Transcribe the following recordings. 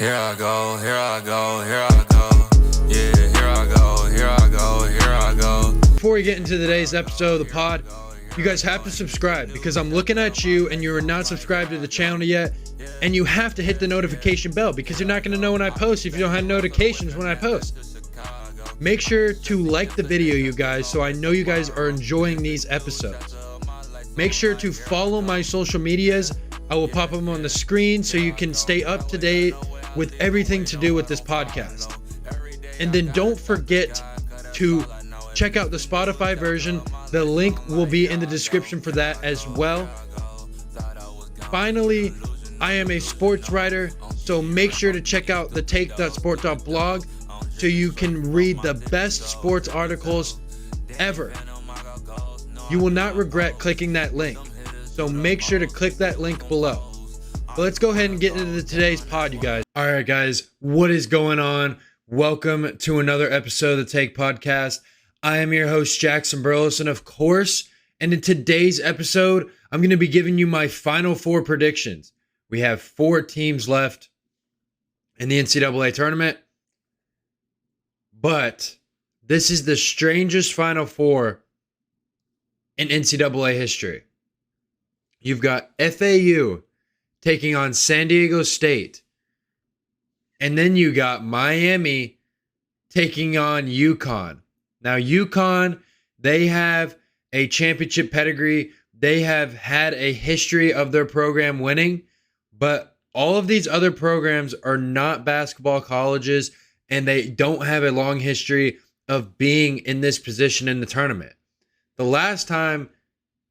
Here I go, here I go, here I go. Yeah, here I go, here I go, here I go. Before we get into today's episode of the pod, you guys have to subscribe because I'm looking at you and you're not subscribed to the channel yet. And you have to hit the notification bell because you're not going to know when I post if you don't have notifications when I post. Make sure to like the video, you guys, so I know you guys are enjoying these episodes. Make sure to follow my social medias. I will pop them on the screen so you can stay up to date with everything to do with this podcast. And then don't forget to check out the Spotify version. The link will be in the description for that as well. Finally, I am a sports writer, so make sure to check out the take.sport.blog so you can read the best sports articles ever. You will not regret clicking that link, so make sure to click that link below. But let's go ahead and get into today's pod, you guys. All right, guys, what is going on? Welcome to another episode of the Take Podcast. I am your host, Jackson Burleson, of course, and in today's episode, I'm going to be giving you my Final Four predictions. We have 4 teams left in the NCAA tournament, but this is the strangest Final Four in NCAA history. You've got FAU taking on San Diego State, and then you got Miami taking on UConn. Now, UConn, they have a championship pedigree. They have had a history of their program winning, but all of these other programs are not basketball colleges, and they don't have a long history of being in this position in the tournament. The last time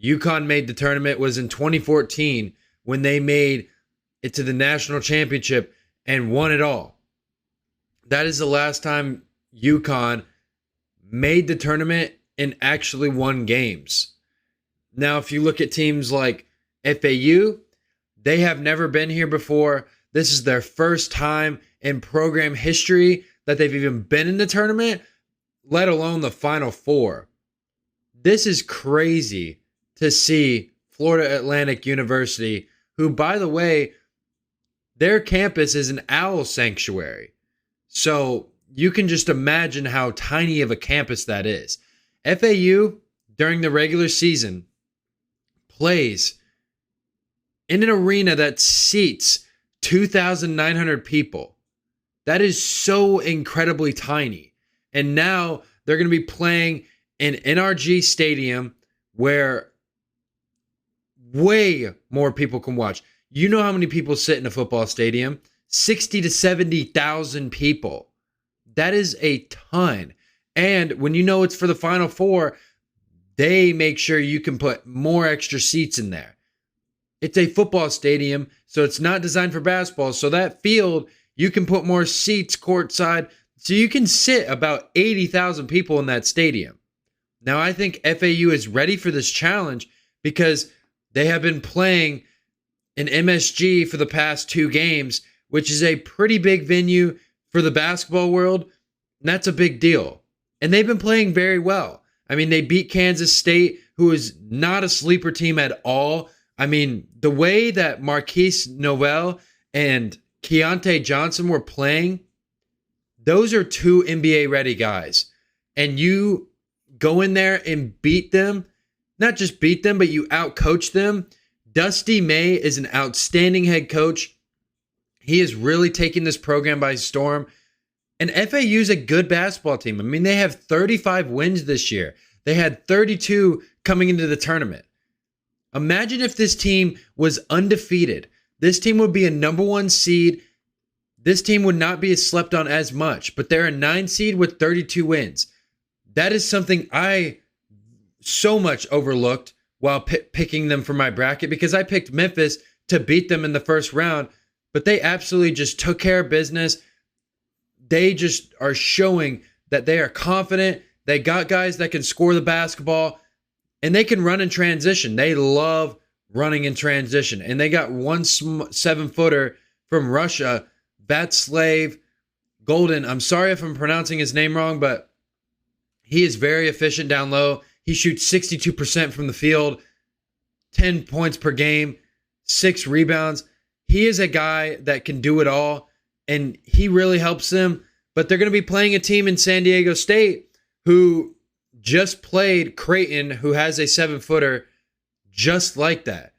UConn made the tournament was in 2014 when they made it to the national championship and won it all. That is the last time UConn made the tournament and actually won games. Now, if you look at teams like FAU, they have never been here before. This is their first time in program history that they've even been in the tournament, let alone the Final Four. This is crazy to see Florida Atlantic University, who, by the way, their campus is an owl sanctuary. So you can just imagine how tiny of a campus that is. FAU, during the regular season, plays in an arena that seats 2,900 people. That is so incredibly tiny. And now they're going to be playing in NRG Stadium where way more people can watch. You know how many people sit in a football stadium? 60 to 70,000 people. That is a ton. And when you know it's for the Final Four, they make sure you can put more extra seats in there. It's a football stadium, so it's not designed for basketball. So that field, you can put more seats courtside. So you can sit about 80,000 people in that stadium. Now, I think FAU is ready for this challenge because they have been playing in MSG for the past 2 games, which is a pretty big venue for the basketball world. And that's a big deal. And they've been playing very well. I mean, they beat Kansas State, who is not a sleeper team at all. I mean, the way that Marquise Noel and Keontae Johnson were playing, those are 2 NBA-ready guys. And you go in there and beat them, not just beat them, but you out-coach them. Dusty May is an outstanding head coach. He is really taking this program by storm. And FAU is a good basketball team. I mean, they have 35 wins this year. They had 32 coming into the tournament. Imagine if this team was undefeated. This team would be a number 1 seed. This team would not be slept on as much, but they're a 9 seed with 32 wins. That is something I so much overlooked while picking them for my bracket because I picked Memphis to beat them in the first round, but they absolutely just took care of business. They just are showing that they are confident. They got guys that can score the basketball, and they can run in transition. They love running in transition. And they got one 7-footer from Russia, Vatslav Golden. I'm sorry if I'm pronouncing his name wrong, but he is very efficient down low. He shoots 62% from the field, 10 points per game, 6 rebounds. He is a guy that can do it all. and he really helps them. But they're going to be playing a team in San Diego State who just played Creighton, who has a 7-footer just like that.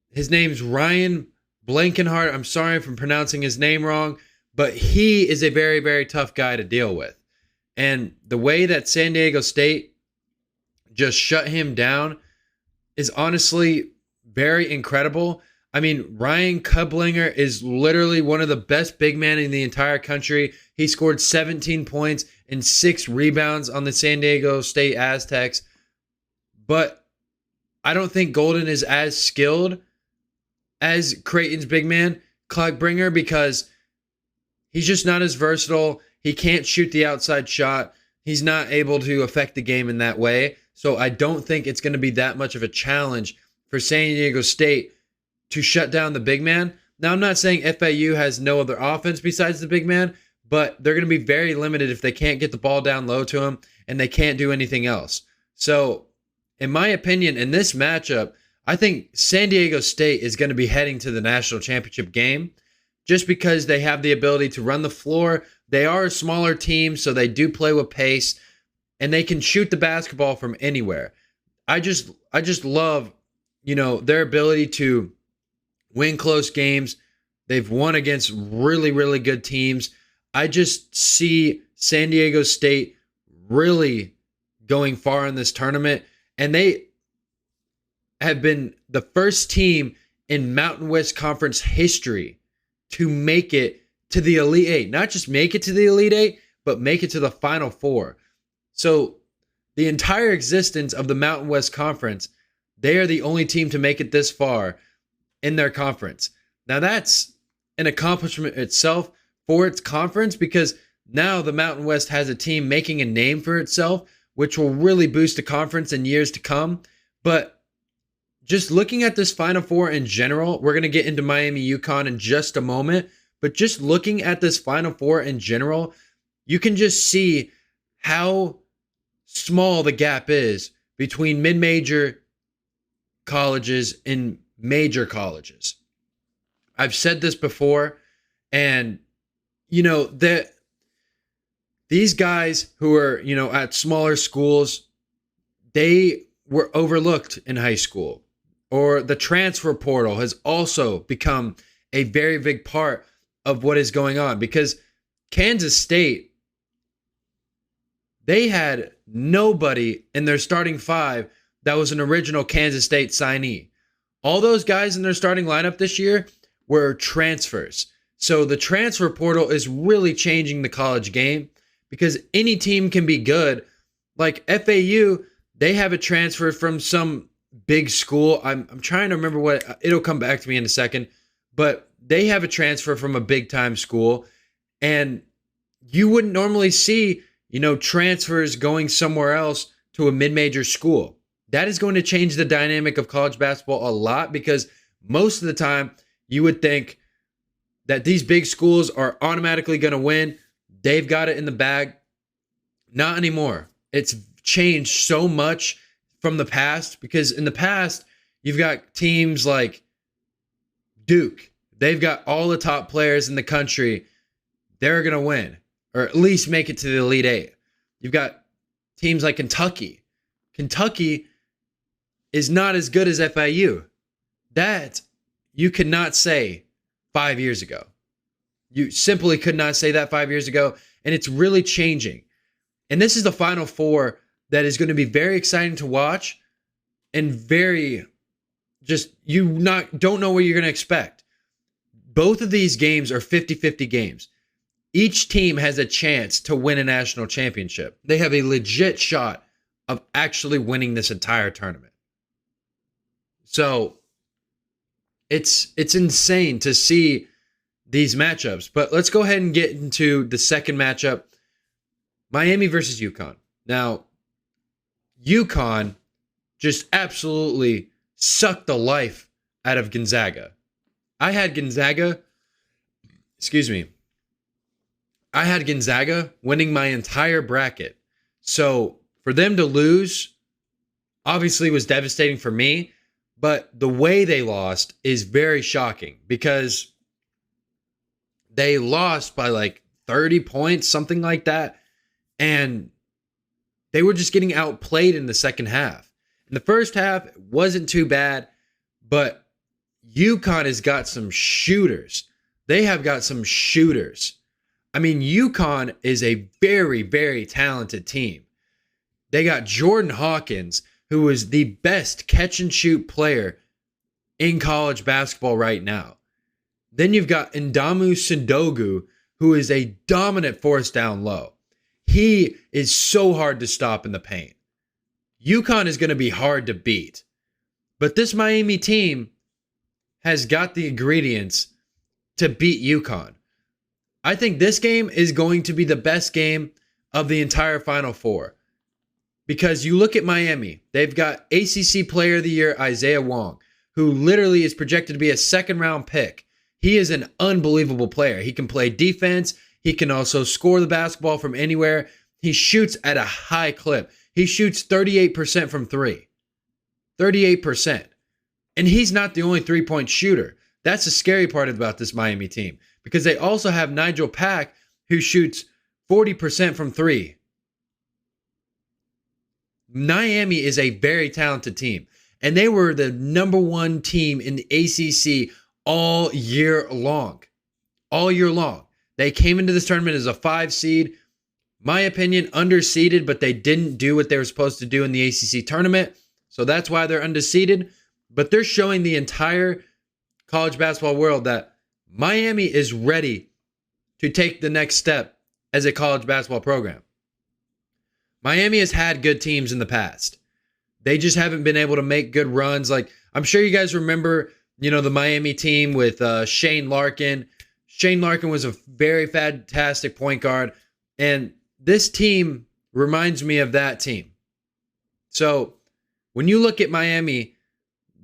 His name's Ryan Blankenhart. I'm sorry if I'm pronouncing his name wrong, but he is a very, very tough guy to deal with. And the way that San Diego State just shut him down is honestly very incredible. I mean, Ryan Kublinger is literally one of the best big men in the entire country. He scored 17 points and 6 rebounds on the San Diego State Aztecs. But I don't think Golden is as skilled as Creighton's big man, Kublinger, because he's just not as versatile. He can't shoot the outside shot. He's not able to affect the game in that way. So I don't think it's going to be that much of a challenge for San Diego State to shut down the big man. Now, I'm not saying FAU has no other offense besides the big man, but they're going to be very limited if they can't get the ball down low to him and they can't do anything else. So, in my opinion, in this matchup, I think San Diego State is going to be heading to the national championship game just because they have the ability to run the floor. They are a smaller team, so they do play with pace, and they can shoot the basketball from anywhere. I just love, their ability to win close games. They've won against really, really good teams. I just see San Diego State really going far in this tournament, and they have been the first team in Mountain West Conference history to make it to the Elite Eight. Not just make it to the Elite Eight, but make it to the Final Four. So the entire existence of the Mountain West Conference, they are the only team to make it this far in their conference. Now that's an accomplishment itself for its conference, because now the Mountain West has a team making a name for itself, which will really boost the conference in years to come. But just looking at this Final Four in general, we're going to get into Miami UConn in just a moment, but just looking at this Final Four in general, you can just see how small the gap is between mid-major colleges and major colleges. I've said this before, and that these guys who are, at smaller schools, they were overlooked in high school. Or the transfer portal has also become a very big part of what is going on, because Kansas State, they had nobody in their starting 5 that was an original Kansas State signee. All those guys in their starting lineup this year were transfers. So the transfer portal is really changing the college game, because any team can be good. Like FAU, they have a transfer from some big school. I'm trying to remember what, it'll come back to me in a second, but they have a transfer from a big time school, and you wouldn't normally see, transfers going somewhere else to a mid-major school. That is going to change the dynamic of college basketball a lot, because most of the time you would think that these big schools are automatically going to win. They've got it in the bag. Not anymore. It's changed so much from the past, because in the past, you've got teams like Duke. They've got all the top players in the country. They're going to win, or at least make it to the Elite Eight. You've got teams like Kentucky. Kentucky is not as good as FIU. That you could not say 5 years ago. You simply could not say that 5 years ago, and it's really changing. And this is the Final Four that is going to be very exciting to watch, and very just, don't know what you're going to expect. Both of these games are 50-50 games. Each team has a chance to win a national championship. They have a legit shot of actually winning this entire tournament. So it's insane to see these matchups. But let's go ahead and get into the second matchup, Miami versus UConn. Now, UConn just absolutely sucked the life out of Gonzaga. I had Gonzaga winning my entire bracket. So for them to lose, obviously was devastating for me, but the way they lost is very shocking, because They lost by like 30 points, something like that. And they were just getting outplayed in the second half. In the first half, it wasn't too bad, but UConn has got some shooters. They have got some shooters. I mean, UConn is a very, very talented team. They got Jordan Hawkins, who is the best catch and shoot player in college basketball right now. Then you've got Ndamu Sindogu, who is a dominant force down low. He is so hard to stop in the paint. UConn is going to be hard to beat. But this Miami team has got the ingredients to beat UConn. I think this game is going to be the best game of the entire Final Four. Because you look at Miami, they've got ACC Player of the Year Isaiah Wong, who literally is projected to be a second-round pick. He is an unbelievable player. He can play defense. He can also score the basketball from anywhere. He shoots at a high clip. He shoots 38% from three. 38%. And he's not the only three-point shooter. That's the scary part about this Miami team. Because they also have Nigel Pack, who shoots 40% from three. Miami is a very talented team. And they were the number one team in the ACC all year long. All year long. They came into this tournament as a 5 seed. My opinion, underseeded, but they didn't do what they were supposed to do in the ACC tournament. So that's why they're undefeated. But they're showing the entire college basketball world that Miami is ready to take the next step as a college basketball program. Miami has had good teams in the past. They just haven't been able to make good runs. Like, I'm sure you guys remember, the Miami team with Shane Larkin. Shane Larkin was a very fantastic point guard. And this team reminds me of that team. So when you look at Miami,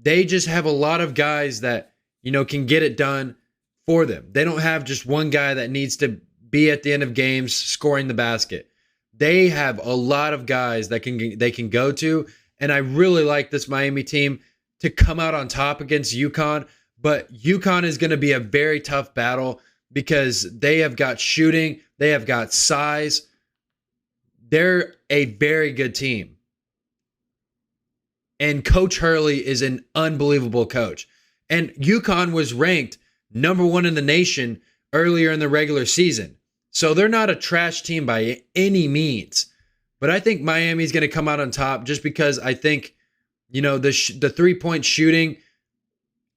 they just have a lot of guys that, can get it done for them. They don't have just one guy that needs to be at the end of games scoring the basket. They have a lot of guys that they can go to. And I really like this Miami team to come out on top against UConn. But UConn is going to be a very tough battle because they have got shooting. They have got size. They're a very good team. And Coach Hurley is an unbelievable coach. And UConn was ranked number 1 in the nation earlier in the regular season. So they're not a trash team by any means. But I think Miami's going to come out on top just because I think, the three-point shooting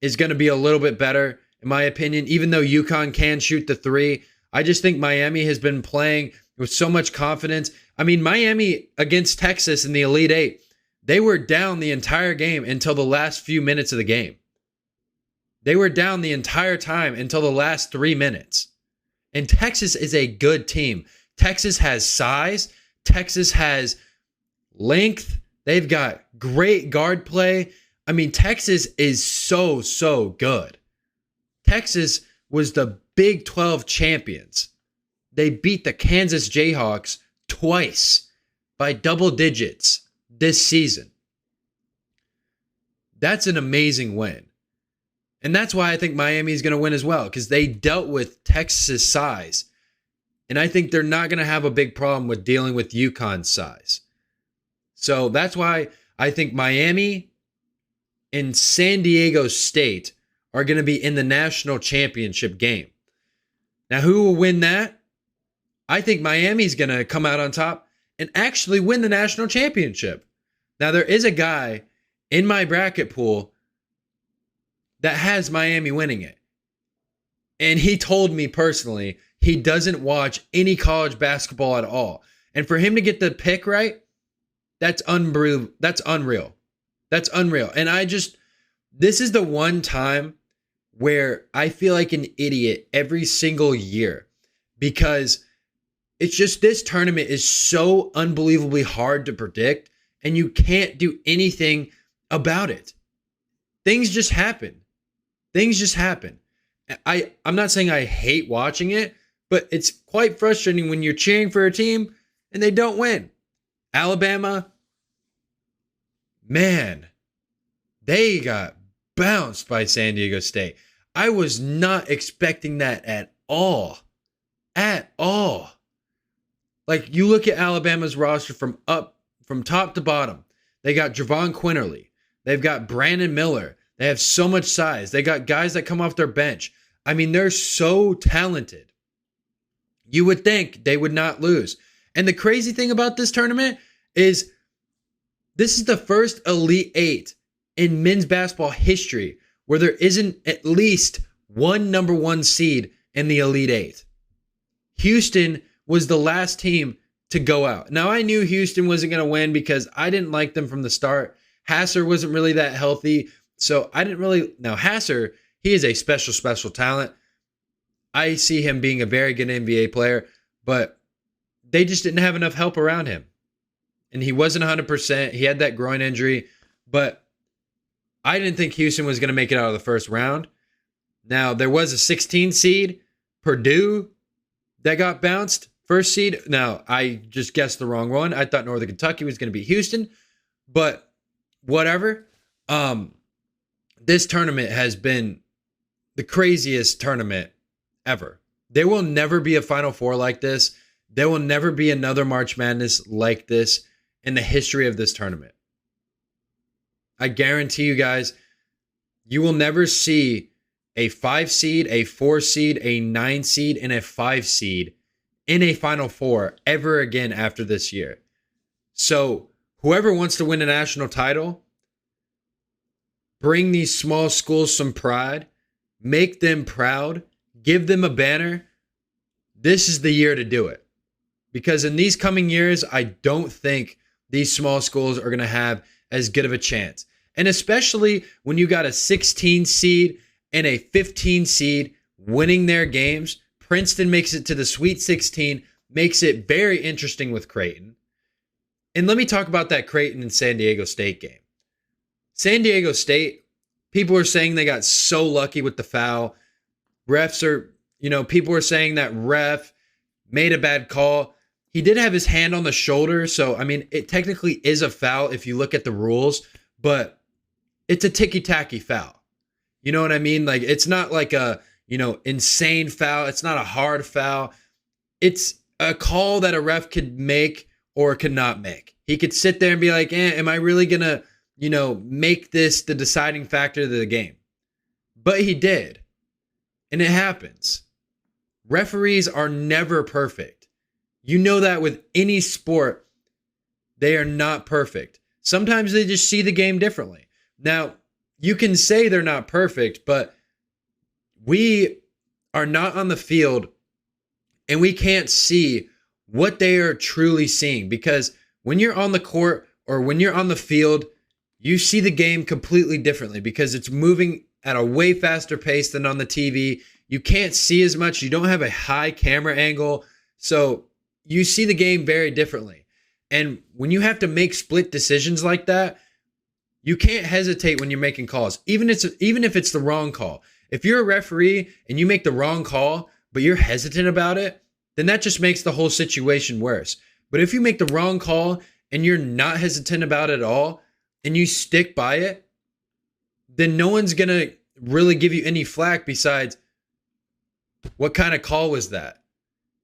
is going to be a little bit better, in my opinion. Even though UConn can shoot the three, I just think Miami has been playing with so much confidence. I mean, Miami against Texas in the Elite Eight, they were down the entire game until the last few minutes of the game. They were down the entire time until the last 3 minutes. And Texas is a good team. Texas has size. Texas has length. They've got great guard play. I mean, Texas is so good. Texas was the Big 12 champions. They beat the Kansas Jayhawks twice by double digits this season. That's an amazing win. And that's why I think Miami is going to win as well, because they dealt with Texas' size. And I think they're not going to have a big problem with dealing with UConn's size. So that's why I think Miami and San Diego State are going to be in the national championship game. Now, who will win that? I think Miami's going to come out on top and actually win the national championship. Now, there is a guy in my bracket pool that has Miami winning it. And he told me personally he doesn't watch any college basketball at all. And for him to get the pick right, that's unreal. That's unreal. That's unreal. And this is the one time where I feel like an idiot every single year, because it's just this tournament is so unbelievably hard to predict and you can't do anything about it. Things just happen. Things just happen. I'm not saying I hate watching it, but it's quite frustrating when you're cheering for a team and they don't win. Alabama, man, they got bounced by San Diego State. I was not expecting that at all. At all. Like, you look at Alabama's roster from top to bottom. They got Javon Quinterly. They've got Brandon Miller. They have so much size. They got guys that come off their bench. I mean, they're so talented. You would think they would not lose. And the crazy thing about this tournament is this is the first Elite Eight in men's basketball history where there isn't at least one number one seed in the Elite Eight. Houston was the last team to go out. Now, I knew Houston wasn't going to win because I didn't like them from the start. Hasser wasn't really that healthy, so I didn't really... Now, Hasser, he is a special talent. I see him being a very good NBA player, but they just didn't have enough help around him. And he wasn't 100%. He had that groin injury, but I didn't think Houston was going to make it out of the first round. Now, there was a 16 seed, Purdue, that got bounced. First seed. Now, I just guessed the wrong one. I thought Northern Kentucky was going to be Houston, but whatever. This tournament has been the craziest tournament ever. There will never be a Final Four like this. There will never be another March Madness like this in the history of this tournament. I guarantee you guys, you will never see a 5 seed, a 4 seed, a 9 seed, and a 5 seed in a Final Four ever again after this year. So whoever wants to win a national title, bring these small schools some pride, make them proud, give them a banner. This is the year to do it. Because in these coming years, I don't think these small schools are going to have as good of a chance. And especially when you got a 16 seed and a 15 seed winning their games. Princeton makes it to the Sweet 16, makes it very interesting with Creighton. And let me talk about that Creighton and San Diego State game. San Diego State, people are saying they got so lucky with the foul. Refs are, people are saying that ref made a bad call. He did have his hand on the shoulder, so, it technically is a foul if you look at the rules, but it's a ticky-tacky foul. You know what I mean? Like, it's not like a, insane foul. It's not a hard foul. It's a call that a ref could make or could not make. He could sit there and be like, am I really going to, make this the deciding factor of the game? But he did. And it happens. Referees are never perfect. You know that with any sport, they are not perfect. Sometimes they just see the game differently. Now, you can say they're not perfect, but we are not on the field and we can't see what they are truly seeing, because when you're on the court or when you're on the field, you see the game completely differently because it's moving at a way faster pace than on the TV. You can't see as much. You don't have a high camera angle. So you see the game very differently. And when you have to make split decisions like that, you can't hesitate when you're making calls, even if it's the wrong call. If you're a referee and you make the wrong call, but you're hesitant about it, then that just makes the whole situation worse. But if you make the wrong call and you're not hesitant about it at all, and you stick by it, then no one's going to really give you any flack besides, what kind of call was that?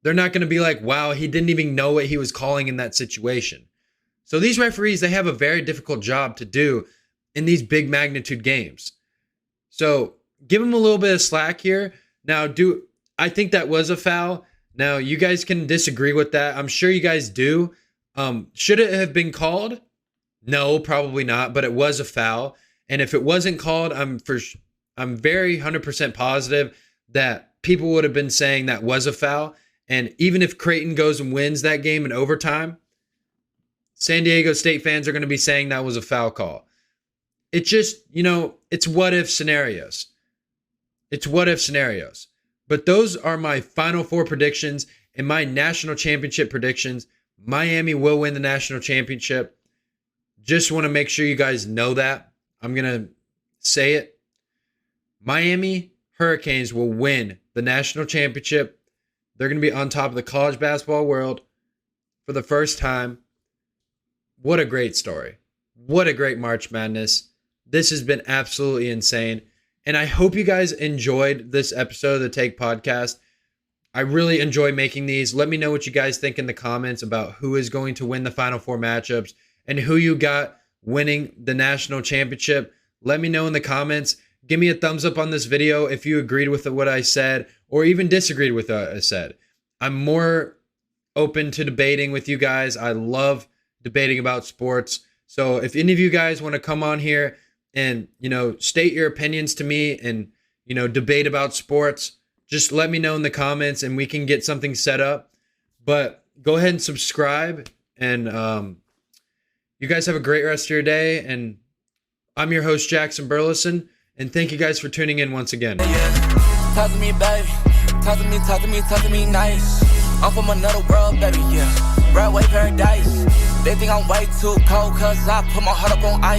They're not going to be like, wow, he didn't even know what he was calling in that situation. So these referees, they have a very difficult job to do in these big magnitude games. So give them a little bit of slack here. Now, I think that was a foul. Now, you guys can disagree with that. I'm sure you guys do. Should it have been called? No, probably not, but it was a foul. And if it wasn't called, I'm very 100% positive that people would have been saying that was a foul. And even if Creighton goes and wins that game in overtime, San Diego State fans are going to be saying that was a foul call. It's just, it's what if scenarios. It's what if scenarios. But those are my Final Four predictions and my national championship predictions. Miami will win the national championship. Just want to make sure you guys know that. I'm going to say it. Miami Hurricanes will win the national championship. They're going to be on top of the college basketball world for the first time. What a great story. What a great March Madness. This has been absolutely insane. And I hope you guys enjoyed this episode of the Take Podcast. I really enjoy making these. Let me know what you guys think in the comments about who is going to win the Final Four matchups and who you got winning the national championship. Let me know in the comments. Give me a thumbs up on this video if you agreed with what I said or even disagreed with what I said. I'm more open to debating with you guys. I love debating about sports. So if any of you guys want to come on here and, state your opinions to me and, debate about sports, just let me know in the comments and we can get something set up. But go ahead and subscribe, and you guys have a great rest of your day. And I'm your host, Jackson Burleson, and thank you guys for tuning in once again. Yeah. Talk to me, baby. Talk to me nice. I'm from another world, baby, yeah. Broadway paradise. They think I'm way too cold, cause I put my heart up on ice.